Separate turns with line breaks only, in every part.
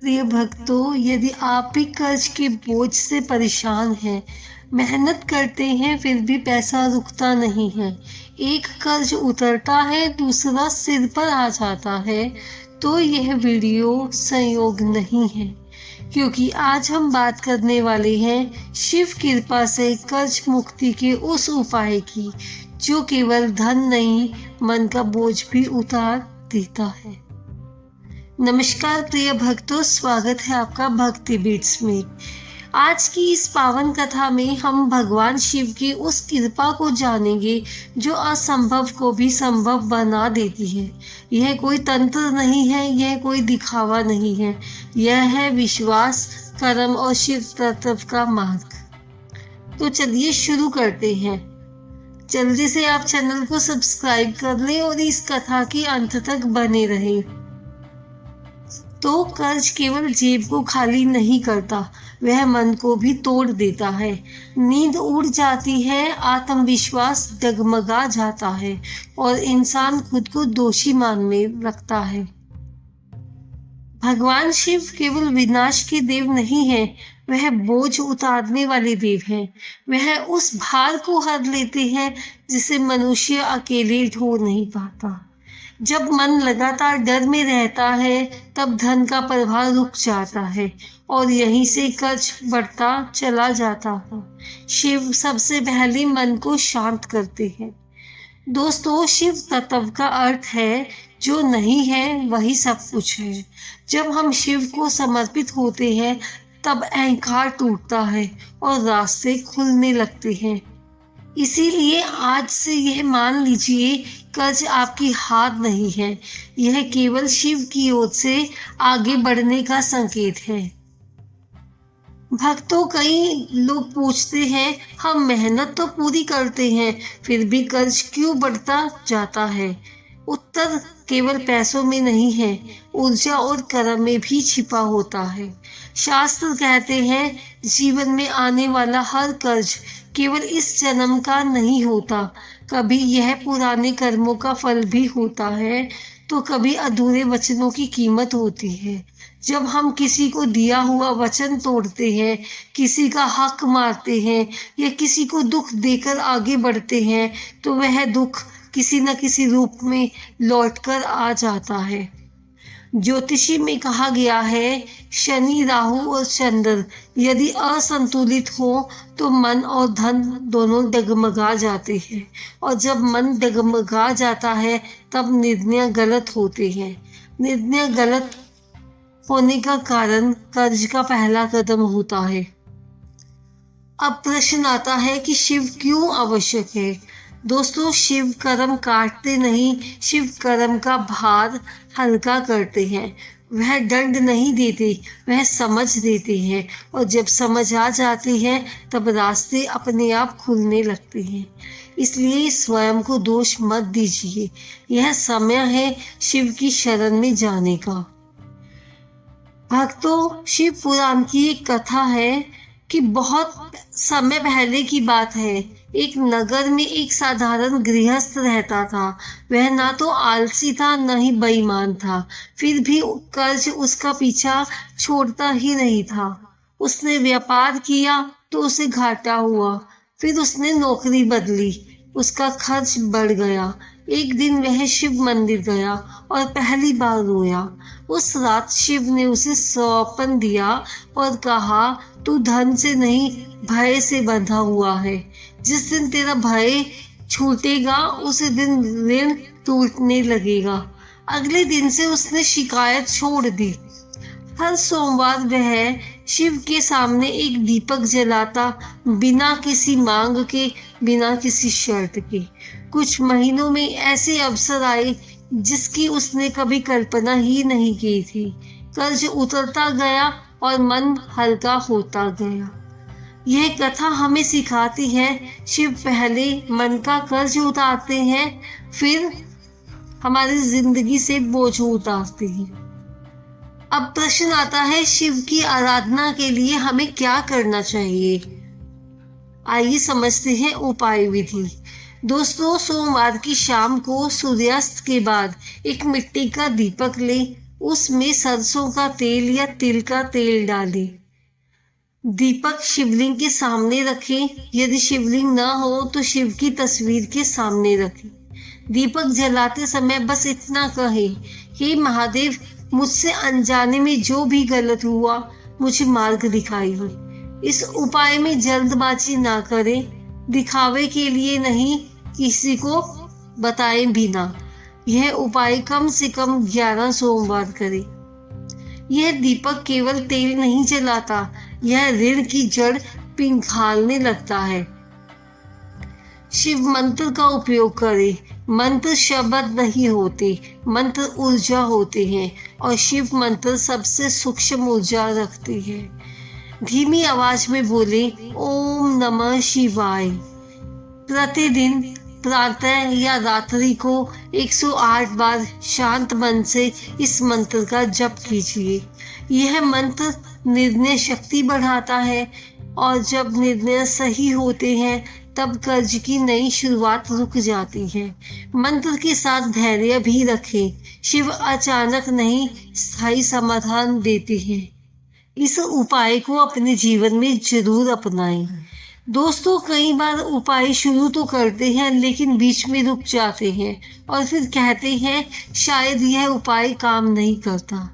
प्रिय भक्तों, यदि आप भी कर्ज के बोझ से परेशान हैं, मेहनत करते हैं फिर भी पैसा रुकता नहीं है, एक कर्ज उतरता है दूसरा सिर पर आ जाता है, तो यह वीडियो संयोग नहीं है। क्योंकि आज हम बात करने वाले हैं शिव कृपा से कर्ज मुक्ति के उस उपाय की जो केवल धन नहीं, मन का बोझ भी उतार देता है। नमस्कार प्रिय भक्तों, स्वागत है आपका भक्ति बीट्स में। आज की इस पावन कथा में हम भगवान शिव की उस कृपा को जानेंगे जो असंभव को भी संभव बना देती है। यह कोई तंत्र नहीं है, यह कोई दिखावा नहीं है, यह है विश्वास, कर्म और शिव तत्व का मार्ग। तो चलिए शुरू करते हैं। जल्दी से आप चैनल को सब्सक्राइब कर लें और इस कथा के अंत तक बने रहें। तो कर्ज केवल जेब को खाली नहीं करता, वह मन को भी तोड़ देता है। नींद उड़ जाती है, आत्मविश्वास डगमगा जाता है और इंसान खुद को दोषी मानने लगता है। भगवान शिव केवल विनाश के देव नहीं है, वह बोझ उतारने वाले देव हैं। वह उस भार को हर लेते हैं जिसे मनुष्य अकेले ढो नहीं पाता। जब मन लगातार डर में रहता है तब धन का प्रवाह रुक जाता है और यहीं से कर्ज बढ़ता चला जाता है। शिव सबसे पहले मन को शांत करते हैं। दोस्तों, शिव तत्व का अर्थ है जो नहीं है वही सब कुछ है। जब हम शिव को समर्पित होते हैं तब अहंकार टूटता है और रास्ते खुलने लगते हैं। इसीलिए आज से यह मान लीजिए, कर्ज आपकी हार नहीं है, यह केवल शिव की ओर से आगे बढ़ने का संकेत है। भक्तों, कई लोग पूछते हैं, हम मेहनत तो पूरी करते हैं फिर भी कर्ज क्यों बढ़ता जाता है? उत्तर केवल पैसों में नहीं है, ऊर्जा और कर्म में भी छिपा होता है। शास्त्र कहते हैं, जीवन में आने वाला हर कर्ज केवल इस जन्म का नहीं होता, कभी यह पुराने कर्मों का फल भी होता है, तो कभी अधूरे वचनों की कीमत होती है। जब हम किसी को दिया हुआ वचन तोड़ते हैं, किसी का हक मारते हैं या किसी को दुख देकर आगे बढ़ते हैं, तो वह दुख किसी न किसी रूप में लौटकर आ जाता है। ज्योतिषी में कहा गया है, शनि, राहु और चंद्र यदि असंतुलित हो तो मन और धन दोनों डगमगा जाते हैं, और जब मन डगमगा जाता है तब निर्णय गलत होते हैं। निर्णय गलत होने का कारण कर्ज का पहला कदम होता है। अब प्रश्न आता है कि शिव क्यों आवश्यक है? दोस्तों, शिव कर्म काटते नहीं, शिव कर्म का भार हल्का करते हैं। वह दंड नहीं देते, वह समझ देते हैं, और जब समझ आ जाती है तब रास्ते अपने आप खुलने लगते हैं। इसलिए स्वयं को दोष मत दीजिए, यह समय है शिव की शरण में जाने का। भक्तों, शिव पुराण की एक कथा है कि बहुत समय पहले की बात है। एक नगर में एक साधारण गृहस्थ रहता था। वह ना तो आलसी था न ही बेईमान था, फिर भी कर्ज उसका पीछा छोड़ता ही नहीं था। उसने व्यापार किया तो उसे घाटा हुआ, फिर उसने नौकरी बदली, उसका खर्च बढ़ गया। एक दिन वह शिव मंदिर गया और पहली बार रोया। उस रात शिव ने उसे सौंपन दिया और कहा, तू धन से नहीं भय से बंधा हुआ है। जिस दिन तेरा भय छूटेगा उसी दिन ऋण टूटने लगेगा। अगले दिन से उसने शिकायत छोड़ दी। हर सोमवार वह शिव के सामने एक दीपक जलाता, बिना किसी मांग के, बिना किसी शर्त के। कुछ महीनों में ऐसे अवसर आए जिसकी उसने कभी कल्पना ही नहीं की थी। कर्ज उतरता गया और मन हल्का होता गया। यह कथा हमें सिखाती है, शिव पहले मन का कर्ज उतारते हैं, फिर हमारी जिंदगी से बोझ उतारते हैं। अब प्रश्न आता है, शिव की आराधना के लिए हमें क्या करना चाहिए? आइए समझते हैं उपाय विधि। दोस्तों, सोमवार की शाम को सूर्यास्त के बाद एक मिट्टी का दीपक लें, उसमें सरसों का तेल या तिल का तेल डालें। दीपक शिवलिंग के सामने रखें। यदि शिवलिंग न हो तो शिव की तस्वीर के सामने रखें। दीपक जलाते समय बस इतना कहें, हे महादेव, मुझसे अनजाने में जो भी गलत हुआ मुझे मार्ग दिखाइए। इस उपाय में जल्दबाजी ना करें, दिखावे के लिए नहीं, किसी को बताएं भी ना। यह उपाय कम से कम 11 सोमवार करें। यह दीपक केवल तेल नहीं जलाता, यह ऋण की जड़ पिघालने लगता है। शिव मंत्र का उपयोग करें। मंत्र शब्द नहीं होते, मंत्र ऊर्जा होते हैं और शिव मंत्र सबसे सूक्ष्म ऊर्जा रखते हैं। धीमी आवाज में बोले, ओम नमः शिवाय। प्रतिदिन प्रातः या रात्रि को 108 बार शांत मन से इस मंत्र का जप कीजिए। यह मंत्र निर्णय शक्ति बढ़ाता है और जब निर्णय सही होते हैं तब कर्ज की नई शुरुआत रुक जाती है। मंत्र के साथ धैर्य भी रखें। शिव अचानक नहीं, स्थायी समाधान देते हैं। इस उपाय को अपने जीवन में जरूर अपनाएं। दोस्तों, कई बार उपाय शुरू तो करते हैं लेकिन बीच में रुक जाते हैं और फिर कहते हैं शायद यह उपाय काम नहीं करता।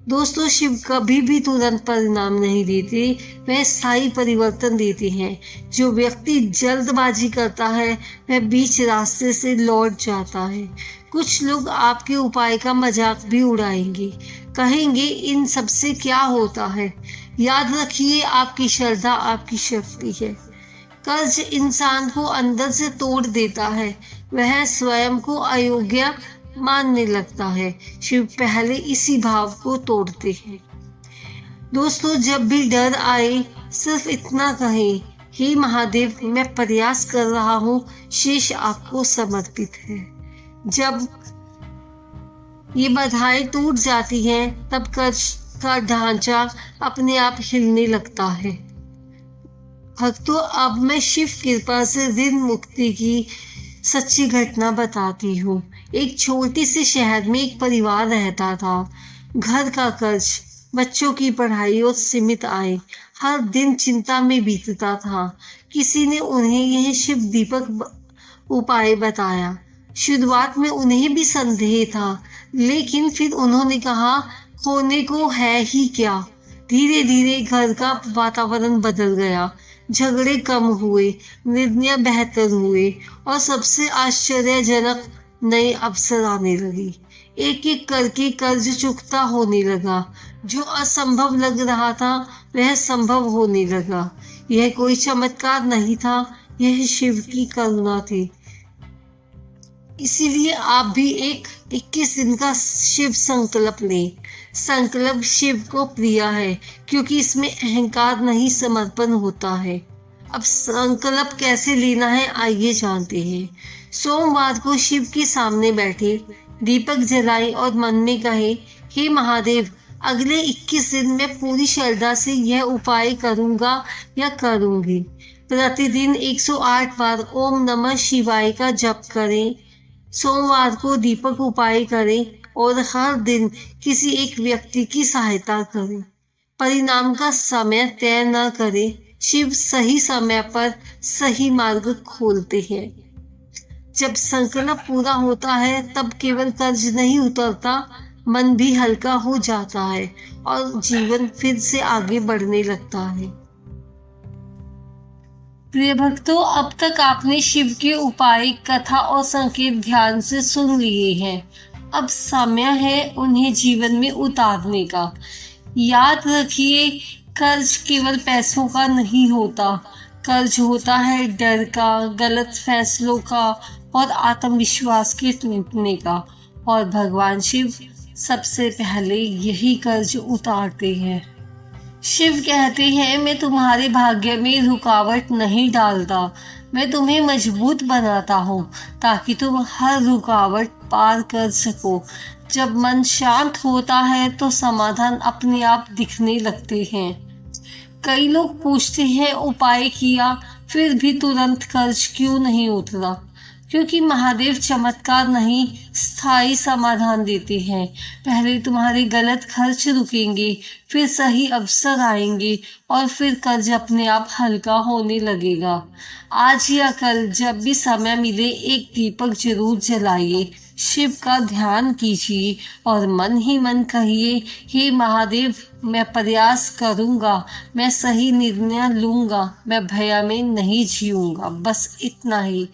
दोस्तों, शिव कभी भी तुरंत परिणाम नहीं देते, वह स्थायी परिवर्तन देते हैं। जो व्यक्ति जल्दबाजी करता है वह बीच रास्ते से लौट जाता है। कुछ लोग आपके उपाय का मजाक भी उड़ाएंगे, कहेंगे इन सबसे क्या होता है। याद रखिए, आपकी श्रद्धा आपकी शक्ति है। कर्ज इंसान को अंदर से तोड़ देता है, वह स्वयं को अयोग्य मानने लगता है। शिव पहले इसी भाव को तोड़ते हैं। दोस्तों, जब भी डर आए सिर्फ इतना कहें, हे महादेव, मैं प्रयास कर रहा हूँ, शेष आपको समर्पित है। जब ये बाधाएं टूट जाती हैं तब कर्ज का ढांचा अपने आप हिलने लगता है। भक्तों, अब मैं शिव कृपा से ऋण मुक्ति की सच्ची घटना बताती हूँ। एक छोटे से शहर में एक परिवार रहता था। घर का कर्ज, बच्चों की पढ़ाई और सीमित आय, हर दिन चिंता में बीतता था। किसी ने उन्हें यह शिव दीपक उपाय बताया। शुरुआत में उन्हें भी संदेह था, लेकिन फिर उन्होंने कहा, खोने को है ही क्या। धीरे धीरे घर का वातावरण बदल गया। झगड़े कम हुए, निर्णय बेहतर हुए और सबसे आश्चर्यजनक नए अवसर आने लगे। एक एक करके कर्ज चुकता होने लगा। जो असंभव लग रहा था वह संभव होने लगा। यह कोई चमत्कार नहीं था, यह शिव की करुणा थी। इसीलिए आप भी एक 21 दिन का शिव संकल्प लें। संकल्प शिव को प्रिय है क्योंकि इसमें अहंकार नहीं, समर्पण होता है। अब संकल्प कैसे लेना है, आइए जानते हैं। सोमवार को शिव के सामने बैठे, दीपक जलाएं और मन में कहे, हे महादेव, अगले 21 दिन में पूरी श्रद्धा से यह उपाय करूंगा या करूंगी। प्रतिदिन 108 बार ओम नमः शिवाय का जप करें। सोमवार को दीपक उपाय करें और हर दिन किसी एक व्यक्ति की सहायता करें। परिणाम का समय तय न करें, शिव सही समय पर सही मार्ग खोलते हैं। जब संकल्प पूरा होता है तब केवल कर्ज नहीं उतरता, मन भी हल्का हो जाता है और जीवन फिर से आगे बढ़ने लगता है। प्रिय भक्तों, अब तक आपने शिव के उपाय, कथा और संकेत ध्यान से सुन लिए हैं। अब समय है उन्हें जीवन में उतारने का। याद रखिए, कर्ज केवल पैसों का नहीं होता, कर्ज होता है डर का, गलत फैसलों का और आत्मविश्वास के टूटने का। और भगवान शिव सबसे पहले यही कर्ज उतारते हैं। शिव कहते हैं, मैं तुम्हारे भाग्य में रुकावट नहीं डालता, मैं तुम्हें मजबूत बनाता हूँ ताकि तुम हर रुकावट पार कर सको। जब मन शांत होता है तो समाधान अपने आप दिखने लगते हैं। कई लोग पूछते हैं, उपाय किया फिर भी तुरंत कर्ज क्यों नहीं उतरा? क्योंकि महादेव चमत्कार नहीं, स्थायी समाधान देते हैं। पहले तुम्हारे गलत खर्च रुकेंगे, फिर सही अवसर आएंगे और फिर कर्ज अपने आप हल्का होने लगेगा। आज या कल जब भी समय मिले एक दीपक जरूर जलाइए, शिव का ध्यान कीजिए और मन ही मन कहिए, हे महादेव, मैं प्रयास करूँगा, मैं सही निर्णय लूँगा, मैं भय में नहीं जीऊँगा। बस इतना ही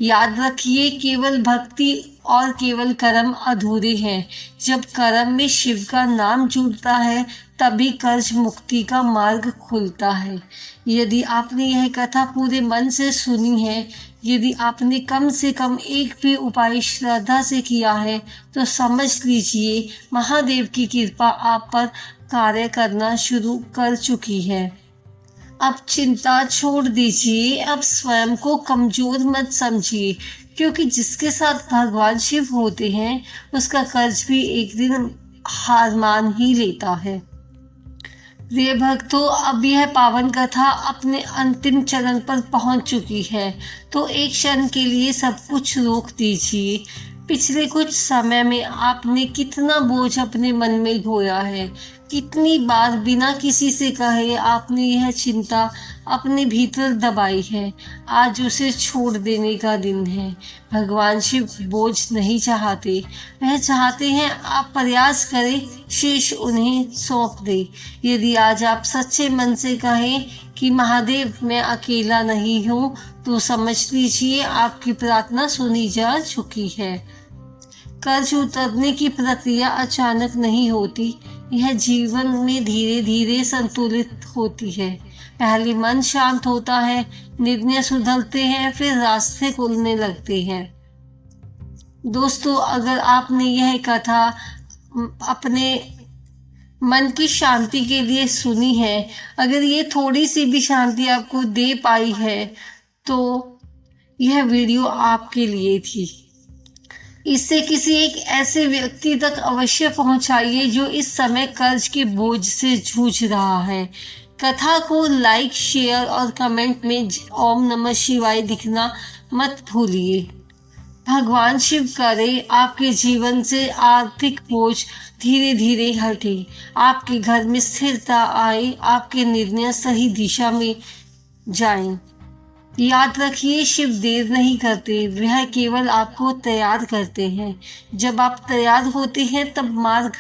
याद रखिए, केवल भक्ति और केवल कर्म अधूरे हैं। जब कर्म में शिव का नाम जुड़ता है तभी कर्ज मुक्ति का मार्ग खुलता है। यदि आपने यह कथा पूरे मन से सुनी है, यदि आपने कम से कम एक भी उपाय श्रद्धा से किया है, तो समझ लीजिए महादेव की कृपा आप पर कार्य करना शुरू कर चुकी है। अब चिंता छोड़ दीजिए, अब स्वयं को कमजोर मत समझिए, क्योंकि जिसके साथ भगवान शिव होते हैं उसका कर्ज भी एक दिन हार मान ही लेता है। प्रिय भक्तों, अब यह पावन कथा अपने अंतिम चरण पर पहुंच चुकी है, तो एक क्षण के लिए सब कुछ रोक दीजिए। पिछले कुछ समय में आपने कितना बोझ अपने मन में ढोया है, कितनी बार बिना किसी से कहे आपने यह चिंता अपने भीतर दबाई है। आज उसे छोड़ देने का दिन है। भगवान शिव बोझ नहीं चाहते, वह चाहते हैं आप प्रयास करें, शेष उन्हें सौंप दें। यदि आज आप सच्चे मन से कहें कि महादेव, मैं अकेला नहीं हूँ, तो समझ लीजिए आपकी प्रार्थना सुनी जा चुकी है। कर्ज उतरने की प्रक्रिया अचानक नहीं होती, यह जीवन में धीरे धीरे संतुलित होती है। पहले मन शांत होता है, निर्णय सुधरते हैं, फिर रास्ते खुलने लगते हैं। दोस्तों, अगर आपने यह कथा अपने मन की शांति के लिए सुनी है, अगर ये थोड़ी सी भी शांति आपको दे पाई है, तो यह वीडियो आपके लिए थी। इसे किसी एक ऐसे व्यक्ति तक अवश्य पहुंचाइए जो इस समय कर्ज के बोझ से जूझ रहा है। कथा को लाइक, शेयर और कमेंट में ओम नमः शिवाय लिखना मत भूलिए। भगवान शिव करे आपके जीवन से आर्थिक बोझ धीरे धीरे हटे, आपके घर में स्थिरता आए, आपके निर्णय सही दिशा में जाएं। याद रखिए, शिव देर नहीं करते, वह केवल आपको तैयार करते हैं। जब आप तैयार होते हैं तब मार्ग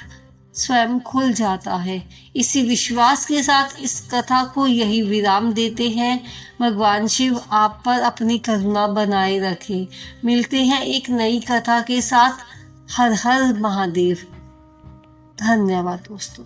स्वयं खुल जाता है। इसी विश्वास के साथ इस कथा को यही विराम देते हैं। भगवान शिव आप पर अपनी करुणा बनाए रखें। मिलते हैं एक नई कथा के साथ। हर हर महादेव। धन्यवाद दोस्तों।